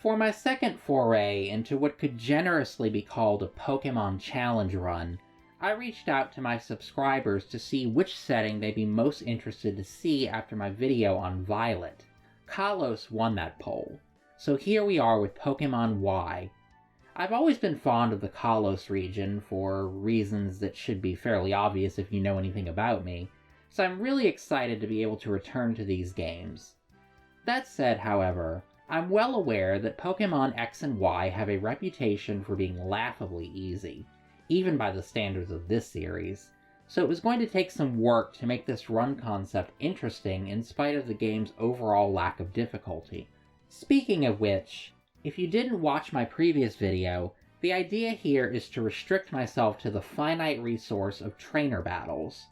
For my second foray into what could generously be called a Pokémon challenge run, I reached out to my subscribers to see which setting they'd be most interested to see after my video on Violet. Kalos won that poll, so here we are with Pokémon Y. I've always been fond of the Kalos region for reasons that should be fairly obvious if you know anything about me, so I'm really excited to be able to return to these games. That said, however, I'm well aware that Pokémon X and Y have a reputation for being laughably easy, even by the standards of this series, so it was going to take some work to make this run concept interesting in spite of the game's overall lack of difficulty. Speaking of which, if you didn't watch my previous video, the idea here is to restrict myself to the finite resource of trainer battles.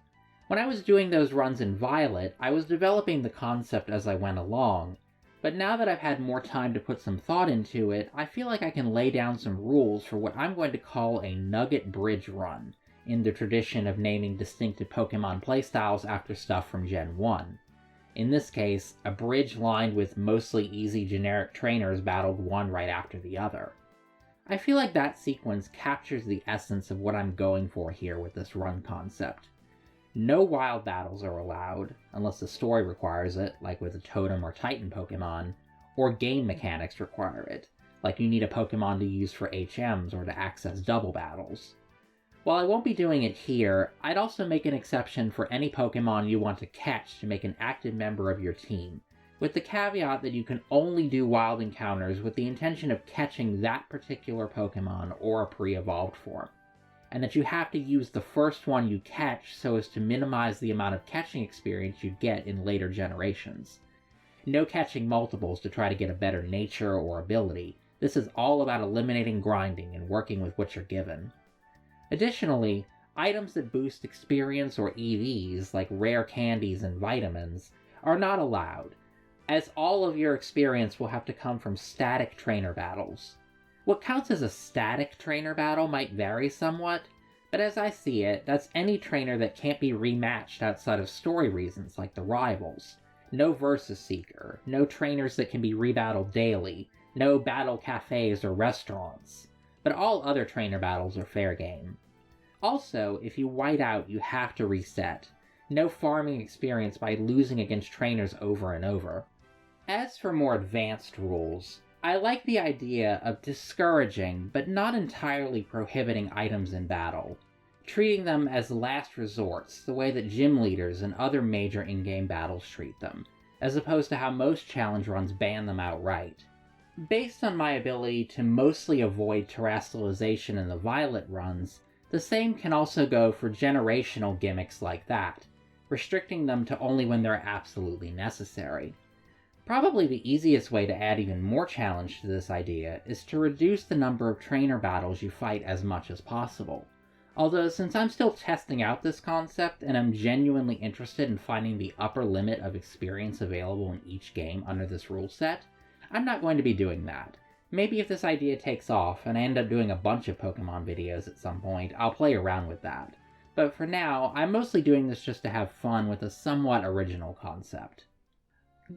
When I was doing those runs in Violet, I was developing the concept as I went along, but now that I've had more time to put some thought into it, I feel like I can lay down some rules for what I'm going to call a Nugget Bridge run, in the tradition of naming distinctive Pokémon playstyles after stuff from Gen 1. In this case, a bridge lined with mostly easy generic trainers battled one right after the other. I feel like that sequence captures the essence of what I'm going for here with this run concept. No wild battles are allowed, unless the story requires it, like with a Totem or Titan Pokémon, or game mechanics require it, like you need a Pokémon to use for HMs or to access double battles. While I won't be doing it here, I'd also make an exception for any Pokémon you want to catch to make an active member of your team, with the caveat that you can only do wild encounters with the intention of catching that particular Pokémon or a pre-evolved form, and that you have to use the first one you catch so as to minimize the amount of catching experience you'd get in later generations. No catching multiples to try to get a better nature or ability. This is all about eliminating grinding and working with what you're given. Additionally, items that boost experience or EVs, like rare candies and vitamins, are not allowed, as all of your experience will have to come from static trainer battles. What counts as a static trainer battle might vary somewhat, but as I see it, that's any trainer that can't be rematched outside of story reasons like the rivals. No Versus Seeker, no trainers that can be rebattled daily, no battle cafes or restaurants, but all other trainer battles are fair game. Also, if you white out, you have to reset. No farming experience by losing against trainers over and over. As for more advanced rules, I like the idea of discouraging, but not entirely prohibiting items in battle, treating them as last resorts the way that gym leaders and other major in-game battles treat them, as opposed to how most challenge runs ban them outright. Based on my ability to mostly avoid terrestrialization in the Violet runs, the same can also go for generational gimmicks like that, restricting them to only when they're absolutely necessary. Probably the easiest way to add even more challenge to this idea is to reduce the number of trainer battles you fight as much as possible. Although since I'm still testing out this concept and I'm genuinely interested in finding the upper limit of experience available in each game under this rule set, I'm not going to be doing that. Maybe if this idea takes off and I end up doing a bunch of Pokemon videos at some point, I'll play around with that. But for now, I'm mostly doing this just to have fun with a somewhat original concept.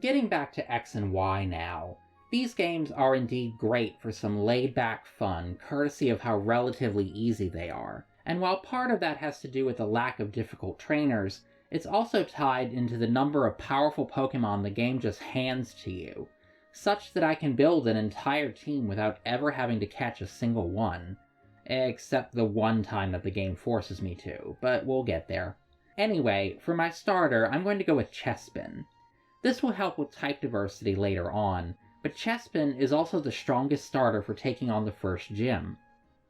Getting back to X and Y now, these games are indeed great for some laid-back fun, courtesy of how relatively easy they are, and while part of that has to do with the lack of difficult trainers, it's also tied into the number of powerful Pokemon the game just hands to you, such that I can build an entire team without ever having to catch a single one, except the one time that the game forces me to, but we'll get there. Anyway, for my starter, I'm going to go with Chespin. This will help with type diversity later on, but Chespin is also the strongest starter for taking on the first gym.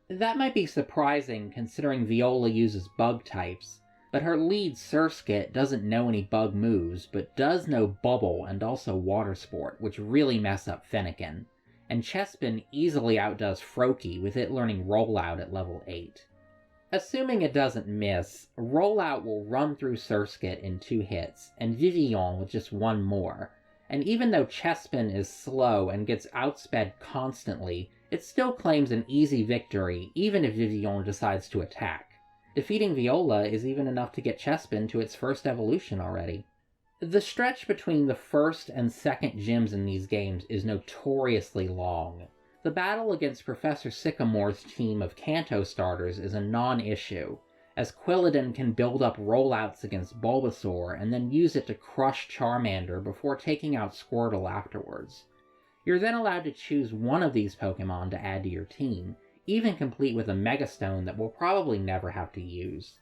That might be surprising considering Viola uses bug types, but her lead Surskit doesn't know any bug moves, but does know Bubble and also Water Sport, which really mess up Fennekin, and Chespin easily outdoes Froakie with it learning Rollout at level 8. Assuming it doesn't miss, Rollout will run through Surskit in 2 hits, and Vivillon with just 1 more, and even though Chespin is slow and gets outsped constantly, it still claims an easy victory even if Vivillon decides to attack. Defeating Viola is even enough to get Chespin to its first evolution already. The stretch between the first and second gyms in these games is notoriously long. The battle against Professor Sycamore's team of Kanto starters is a non-issue, as Quilladin can build up rollouts against Bulbasaur and then use it to crush Charmander before taking out Squirtle afterwards. You're then allowed to choose one of these Pokémon to add to your team, even complete with a Mega Stone that we'll probably never have to use.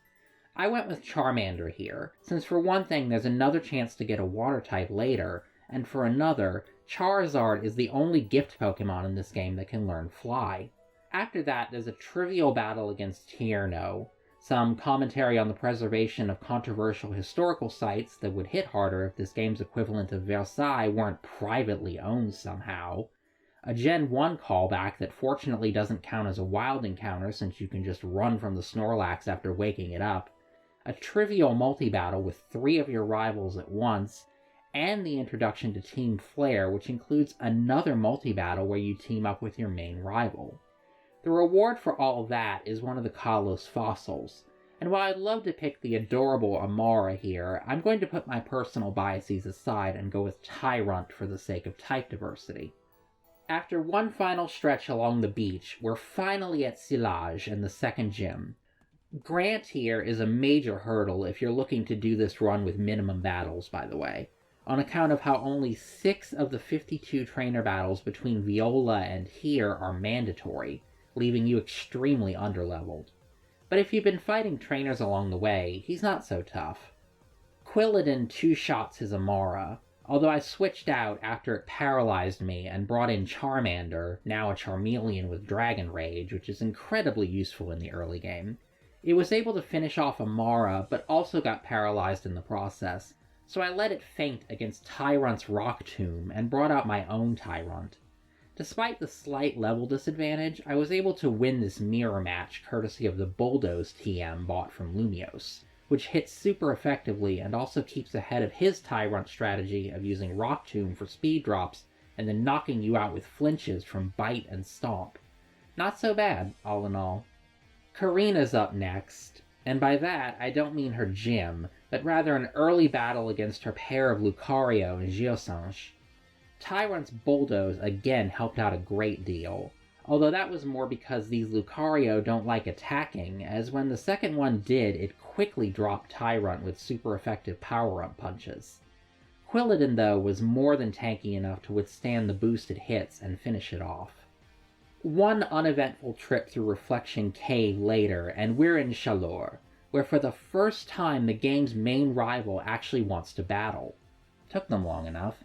I went with Charmander here, since for one thing there's another chance to get a Water type later, and for another, Charizard is the only gift Pokémon in this game that can learn Fly. After that, there's a trivial battle against Tierno, some commentary on the preservation of controversial historical sites that would hit harder if this game's equivalent of Versailles weren't privately owned somehow, a Gen 1 callback that fortunately doesn't count as a wild encounter since you can just run from the Snorlax after waking it up, a trivial multi-battle with 3 of your rivals at once, and the introduction to Team Flare, which includes another multi-battle where you team up with your main rival. The reward for all of that is one of the Kalos fossils, and while I'd love to pick the adorable Amara here, I'm going to put my personal biases aside and go with Tyrunt for the sake of type diversity. After one final stretch along the beach, we're finally at Silage in the second gym. Grant here is a major hurdle if you're looking to do this run with minimum battles, by the way, on account of how only 6 of the 52 trainer battles between Viola and here are mandatory, leaving you extremely underleveled. But if you've been fighting trainers along the way, he's not so tough. Quilladin 2-shots his Amara, although I switched out after it paralyzed me and brought in Charmander, now a Charmeleon with Dragon Rage, which is incredibly useful in the early game. It was able to finish off Amara, but also got paralyzed in the process, so I let it faint against Tyrunt's Rock Tomb and brought out my own Tyrunt. Despite the slight level disadvantage, I was able to win this mirror match courtesy of the Bulldoze TM bought from Lumiose, which hits super effectively and also keeps ahead of his Tyrunt strategy of using Rock Tomb for speed drops and then knocking you out with flinches from Bite and Stomp. Not so bad, all in all. Karina's up next, and by that I don't mean her gym, but rather an early battle against her pair of Lucario and Geosanche. Tyrunt's Bulldoze again helped out a great deal, although that was more because these Lucario don't like attacking, as when the second one did, it quickly dropped Tyrunt with super effective power-up punches. Quilladin, though, was more than tanky enough to withstand the boosted hits and finish it off. One uneventful trip through Reflection Cave later, and we're in Chaleur, where for the first time the game's main rival actually wants to battle. Took them long enough.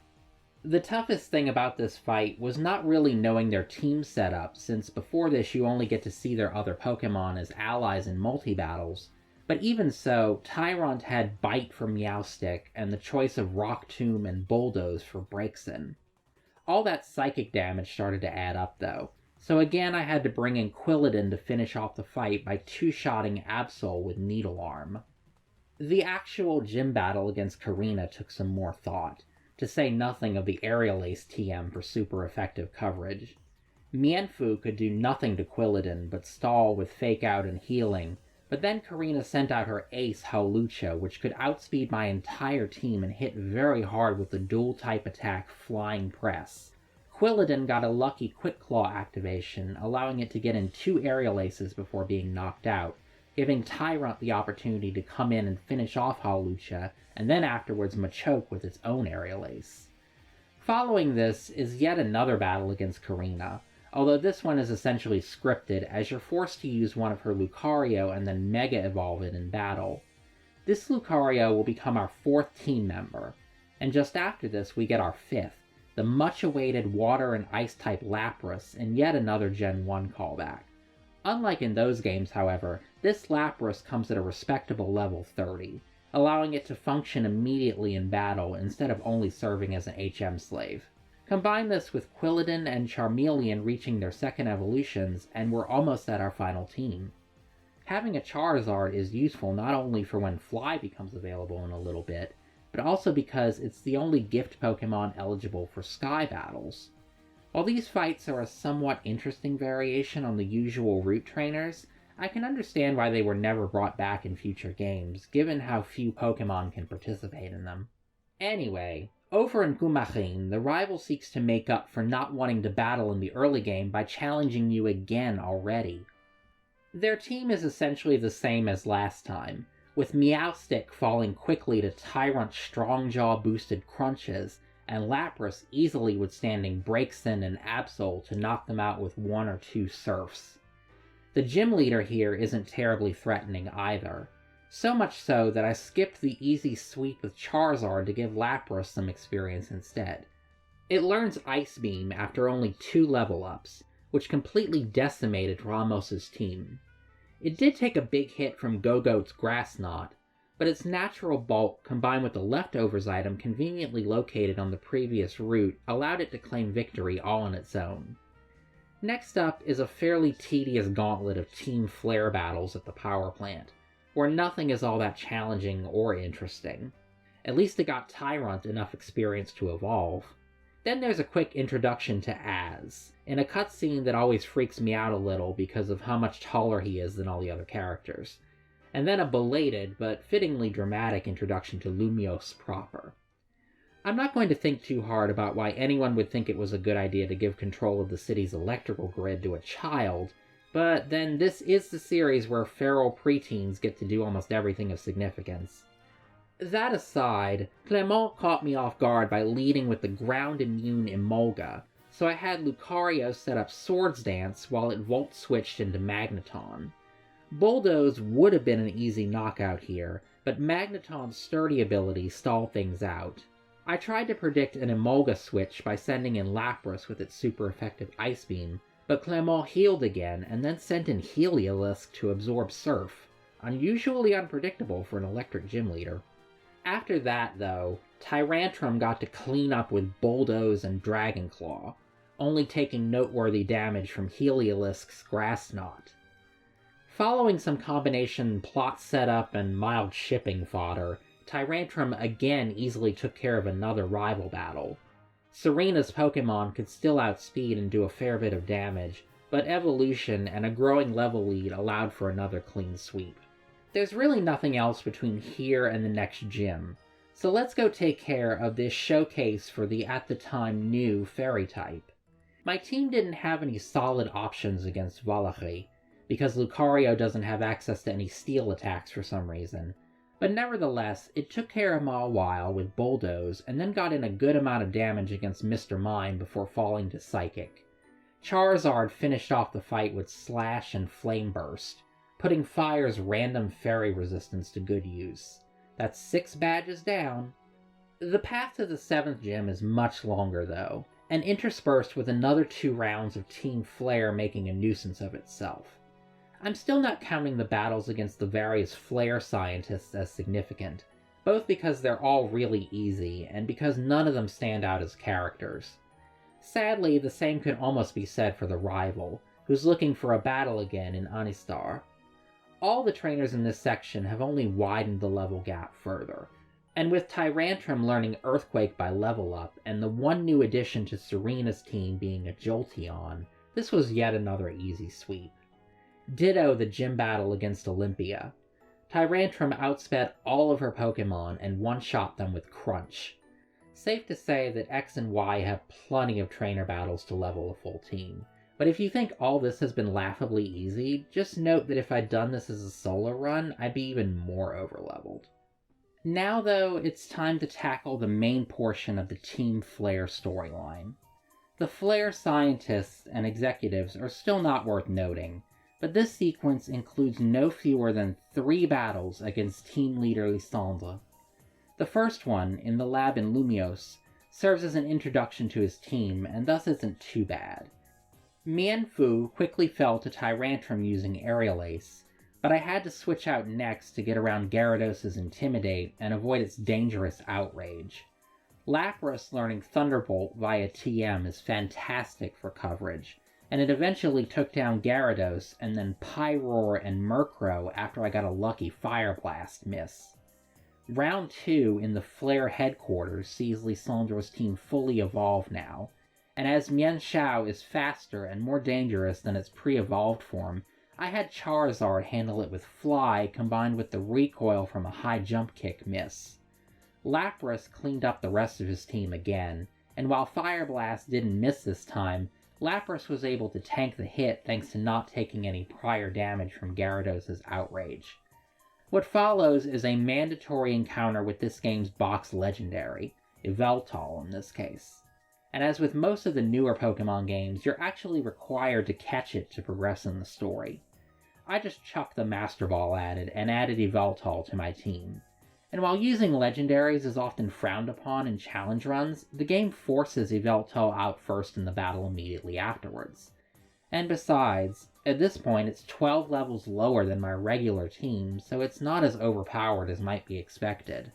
The toughest thing about this fight was not really knowing their team setup, since before this you only get to see their other Pokémon as allies in multi-battles, but even so, Tyrunt had Bite for Meowstic and the choice of Rock Tomb and Bulldoze for Braixen. All that psychic damage started to add up though, so again I had to bring in Quilladin to finish off the fight by 2-shotting Absol with Needle Arm. The actual gym battle against Karina took some more thought, to say nothing of the Aerial Ace TM for super effective coverage. Mienfoo could do nothing to Quilladin but stall with Fake Out and healing, but then Karina sent out her ace Howlucha, which could outspeed my entire team and hit very hard with the dual-type attack Flying Press. Quilladin got a lucky Quick Claw activation, allowing it to get in 2 Aerial Aces before being knocked out, giving Tyrunt the opportunity to come in and finish off Howlucha, and then afterwards Machoke with its own Aerial Ace. Following this is yet another battle against Karina, although this one is essentially scripted as you're forced to use one of her Lucario and then Mega Evolve it in battle. This Lucario will become our 4th team member, and just after this we get our 5th, the much-awaited Water and Ice-type Lapras in yet another Gen 1 callback. Unlike in those games, however, this Lapras comes at a respectable level 30, allowing it to function immediately in battle instead of only serving as an HM slave. Combine this with Quilladin and Charmeleon reaching their second evolutions, and we're almost at our final team. Having a Charizard is useful not only for when Fly becomes available in a little bit, but also because it's the only gift Pokémon eligible for Sky battles. While these fights are a somewhat interesting variation on the usual route trainers, I can understand why they were never brought back in future games, given how few Pokémon can participate in them. Anyway, over in Gumarin, the rival seeks to make up for not wanting to battle in the early game by challenging you again already. Their team is essentially the same as last time, with Meowstic falling quickly to Tyrant's Strongjaw boosted crunches, and Lapras easily withstanding Braixen and Absol to knock them out with 1 or 2 Surfs. The gym leader here isn't terribly threatening either, so much so that I skipped the easy sweep with Charizard to give Lapras some experience instead. It learns Ice Beam after only 2 level ups, which completely decimated Ramos's team. It did take a big hit from Go-Goat's Grass Knot, but its natural bulk combined with the leftovers item conveniently located on the previous route allowed it to claim victory all on its own. Next up is a fairly tedious gauntlet of Team Flare battles at the power plant, where nothing is all that challenging or interesting. At least it got Tyrant enough experience to evolve. Then there's a quick introduction to Az, in a cutscene that always freaks me out a little because of how much taller he is than all the other characters. And then a belated, but fittingly dramatic introduction to Lumiose proper. I'm not going to think too hard about why anyone would think it was a good idea to give control of the city's electrical grid to a child, but then this is the series where feral preteens get to do almost everything of significance. That aside, Clement caught me off guard by leading with the ground-immune Emolga, so I had Lucario set up Swords Dance while it volt-switched into Magneton. Bulldoze would have been an easy knockout here, but Magneton's sturdy ability stalled things out. I tried to predict an Emolga switch by sending in Lapras with its super effective Ice Beam, but Clement healed again and then sent in Heliolisk to absorb Surf, unusually unpredictable for an electric gym leader. After that, though, Tyrantrum got to clean up with Bulldoze and Dragonclaw, only taking noteworthy damage from Heliolisk's Grass Knot. Following some combination plot setup and mild shipping fodder, Tyrantrum again easily took care of another rival battle. Serena's Pokémon could still outspeed and do a fair bit of damage, but evolution and a growing level lead allowed for another clean sweep. There's really nothing else between here and the next gym, so let's go take care of this showcase for the at the time new Fairy type. My team didn't have any solid options against Valakhi, because Lucario doesn't have access to any steel attacks for some reason, but nevertheless, it took care of Mawile with Bulldoze and then got in a good amount of damage against Mr. Mime before falling to Psychic. Charizard finished off the fight with Slash and Flame Burst, putting Fire's random fairy resistance to good use. That's 6 badges down. The path to the 7th gym is much longer though, and interspersed with another 2 rounds of Team Flare making a nuisance of itself. I'm still not counting the battles against the various Flare scientists as significant, both because they're all really easy, and because none of them stand out as characters. Sadly, the same could almost be said for the rival, who's looking for a battle again in Anistar. All the trainers in this section have only widened the level gap further, and with Tyrantrum learning Earthquake by level up, and the one new addition to Serena's team being a Jolteon, this was yet another easy sweep. Ditto the gym battle against Olympia. Tyrantrum outsped all of her Pokémon and one-shot them with Crunch. Safe to say that X and Y have plenty of trainer battles to level a full team, but if you think all this has been laughably easy, just note that if I'd done this as a solo run, I'd be even more overleveled. Now though, it's time to tackle the main portion of the Team Flare storyline. The Flare scientists and executives are still not worth noting, but this sequence includes no fewer than 3 battles against team leader Lysandre. The first one, in the lab in Lumiose, serves as an introduction to his team, and thus isn't too bad. Mienfoo quickly fell to Tyrantrum using Aerial Ace, but I had to switch out next to get around Gyarados' Intimidate and avoid its dangerous Outrage. Lapras learning Thunderbolt via TM is fantastic for coverage, and it eventually took down Gyarados and then Pyroar and Murkrow after I got a lucky Fire Blast miss. Round 2 in the Flare headquarters sees Lysandre's team fully evolve now, and as Mienshao is faster and more dangerous than its pre-evolved form, I had Charizard handle it with Fly combined with the recoil from a high jump kick miss. Lapras cleaned up the rest of his team again, and while Fire Blast didn't miss this time, Lapras was able to tank the hit thanks to not taking any prior damage from Gyarados' Outrage. What follows is a mandatory encounter with this game's box legendary, Yveltal in this case. And as with most of the newer Pokemon games, you're actually required to catch it to progress in the story. I just chucked the Master Ball at it and added Yveltal to my team. And while using legendaries is often frowned upon in challenge runs, the game forces Yveltal out first in the battle immediately afterwards. And besides, at this point it's 12 levels lower than my regular team, so it's not as overpowered as might be expected.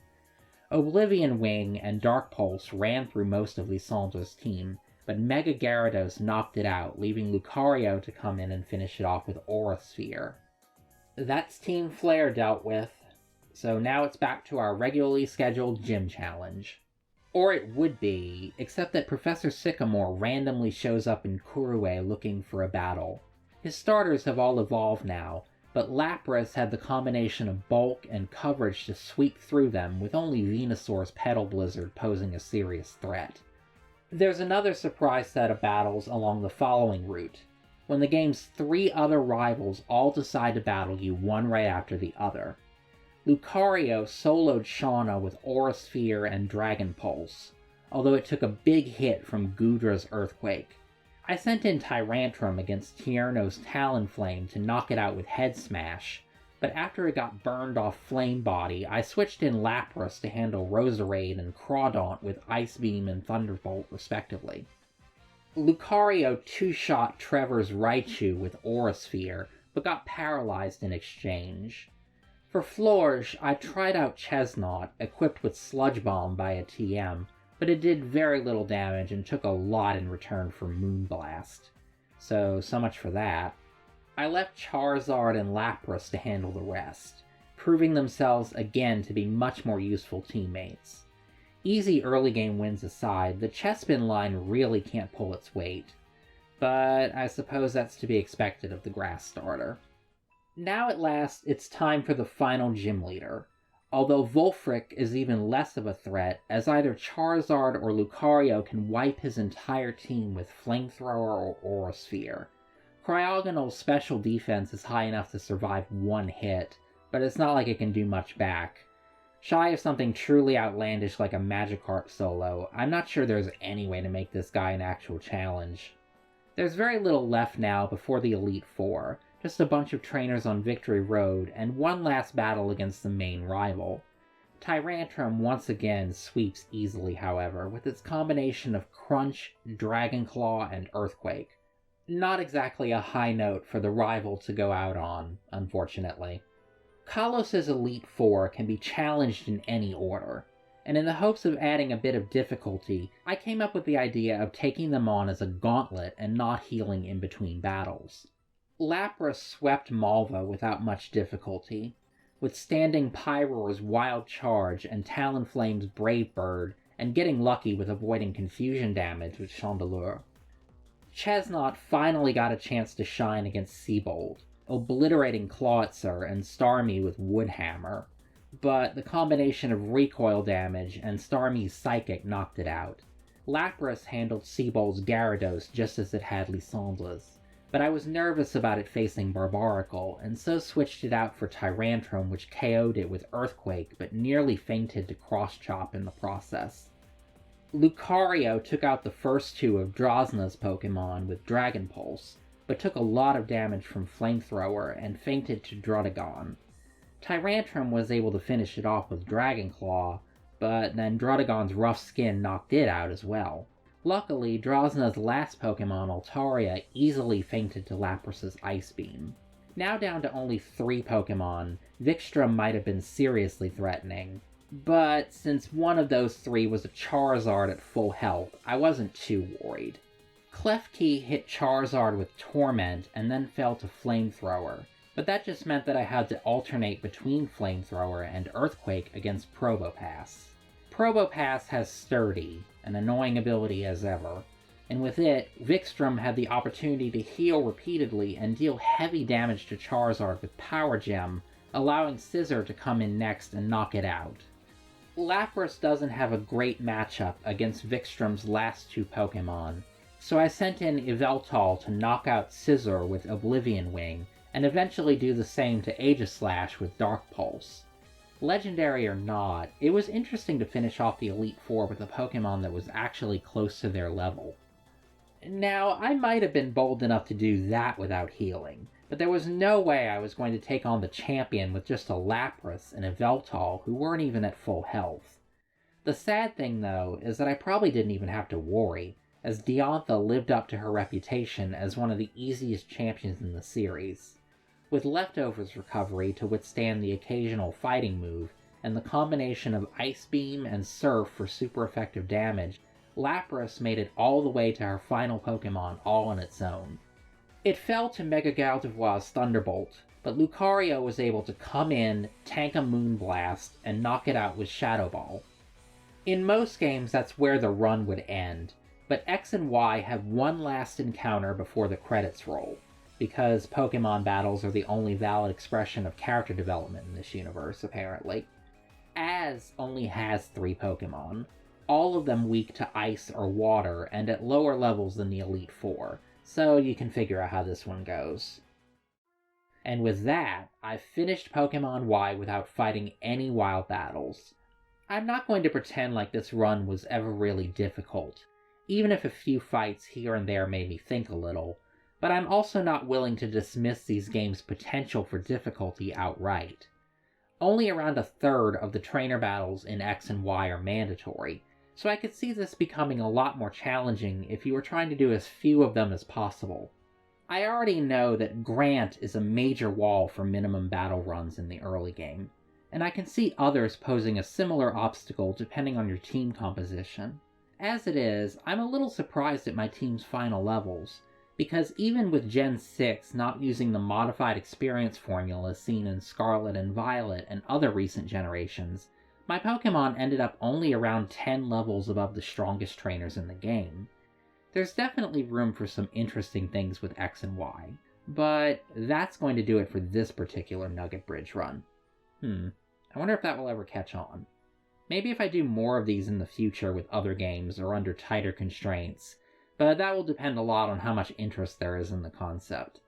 Oblivion Wing and Dark Pulse ran through most of Lysandra's team, but Mega Gyarados knocked it out, leaving Lucario to come in and finish it off with Aura Sphere. That's Team Flare dealt with, so now it's back to our regularly scheduled gym challenge. Or it would be, except that Professor Sycamore randomly shows up in Kurue looking for a battle. His starters have all evolved now, but Lapras had the combination of bulk and coverage to sweep through them, with only Venusaur's Petal Blizzard posing a serious threat. There's another surprise set of battles along the following route, when the game's 3 other rivals all decide to battle you one right after the other. Lucario soloed Shauna with Aura Sphere and Dragon Pulse, although it took a big hit from Goodra's Earthquake. I sent in Tyrantrum against Tierno's Talonflame to knock it out with Head Smash, but after it got burned off Flame Body, I switched in Lapras to handle Roserade and Crawdaunt with Ice Beam and Thunderbolt respectively. Lucario two-shot Trevor's Raichu with Aura Sphere, but got paralyzed in exchange. For Florge, I tried out Chesnaught, equipped with Sludge Bomb by a TM, but it did very little damage and took a lot in return for Moonblast. So much for that. I left Charizard and Lapras to handle the rest, proving themselves again to be much more useful teammates. Easy early game wins aside, the Chespin line really can't pull its weight, but I suppose that's to be expected of the grass starter. Now at last, it's time for the final gym leader, although Wulfric is even less of a threat, as either Charizard or Lucario can wipe his entire team with Flamethrower or Aura Sphere. Cryogonal's special defense is high enough to survive one hit, but it's not like it can do much back. Shy of something truly outlandish like a Magikarp solo, I'm not sure there's any way to make this guy an actual challenge. There's very little left now before the Elite Four, just a bunch of trainers on Victory Road, and one last battle against the main rival. Tyrantrum once again sweeps easily, however, with its combination of Crunch, Dragon Claw, and Earthquake. Not exactly a high note for the rival to go out on, unfortunately. Kalos' Elite Four can be challenged in any order, and in the hopes of adding a bit of difficulty, I came up with the idea of taking them on as a gauntlet and not healing in between battles. Lapras swept Malva without much difficulty, withstanding Pyroar's Wild Charge and Talonflame's Brave Bird, and getting lucky with avoiding confusion damage with Chandelure. Chesnaught finally got a chance to shine against Seabold, obliterating Clawitzer and Starmie with Woodhammer, but the combination of recoil damage and Starmie's Psychic knocked it out. Lapras handled Seabold's Gyarados just as it had Lysandra's, but I was nervous about it facing Barbaracle, and so switched it out for Tyrantrum, which KO'd it with Earthquake, but nearly fainted to Cross-Chop in the process. Lucario took out the first 2 of Drosna's Pokemon with Dragon Pulse, but took a lot of damage from Flamethrower and fainted to Druddigon. Tyrantrum was able to finish it off with Dragon Claw, but then Druddigon's rough skin knocked it out as well. Luckily, Drosna's last Pokemon, Altaria, easily fainted to Lapras' Ice Beam. Now down to only 3 Pokemon, Vikstrom might have been seriously threatening, but since one of those 3 was a Charizard at full health, I wasn't too worried. Klefki hit Charizard with Torment and then fell to Flamethrower, but that just meant that I had to alternate between Flamethrower and Earthquake against Probopass. Probopass has Sturdy, an annoying ability as ever, and with it, Vikstrom had the opportunity to heal repeatedly and deal heavy damage to Charizard with Power Gem, allowing Scizor to come in next and knock it out. Lapras doesn't have a great matchup against Vikstrom's last two Pokémon, so I sent in Yveltal to knock out Scizor with Oblivion Wing, and eventually do the same to Aegislash with Dark Pulse. Legendary or not, it was interesting to finish off the Elite Four with a Pokémon that was actually close to their level. Now, I might have been bold enough to do that without healing, but there was no way I was going to take on the champion with just a Lapras and a Yveltal who weren't even at full health. The sad thing, though, is that I probably didn't even have to worry, as Diantha lived up to her reputation as one of the easiest champions in the series. With Leftovers recovery to withstand the occasional fighting move, and the combination of Ice Beam and Surf for super effective damage, Lapras made it all the way to her final Pokémon all on its own. It fell to Mega Gardevoir's Thunderbolt, but Lucario was able to come in, tank a Moonblast, and knock it out with Shadow Ball. In most games that's where the run would end, but X and Y have one last encounter before the credits roll, because Pokémon battles are the only valid expression of character development in this universe, apparently. Az only has 3 Pokémon, all of them weak to ice or water and at lower levels than the Elite Four, so you can figure out how this one goes. And with that, I've finished Pokémon Y without fighting any wild battles. I'm not going to pretend like this run was ever really difficult, even if a few fights here and there made me think a little, but I'm also not willing to dismiss these games' potential for difficulty outright. Only around a third of the trainer battles in X and Y are mandatory, so I could see this becoming a lot more challenging if you were trying to do as few of them as possible. I already know that Grant is a major wall for minimum battle runs in the early game, and I can see others posing a similar obstacle depending on your team composition. As it is, I'm a little surprised at my team's final levels, because even with Gen 6 not using the modified experience formula seen in Scarlet and Violet and other recent generations, my Pokémon ended up only around 10 levels above the strongest trainers in the game. There's definitely room for some interesting things with X and Y, but that's going to do it for this particular Nugget Bridge run. I wonder if that will ever catch on. Maybe if I do more of these in the future with other games or under tighter constraints, but that will depend a lot on how much interest there is in the concept.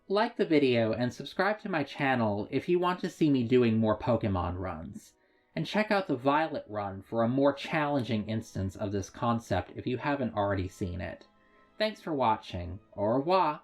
Like the video and subscribe to my channel if you want to see me doing more Pokémon runs, and check out the Violet run for a more challenging instance of this concept if you haven't already seen it. Thanks for watching. Au revoir!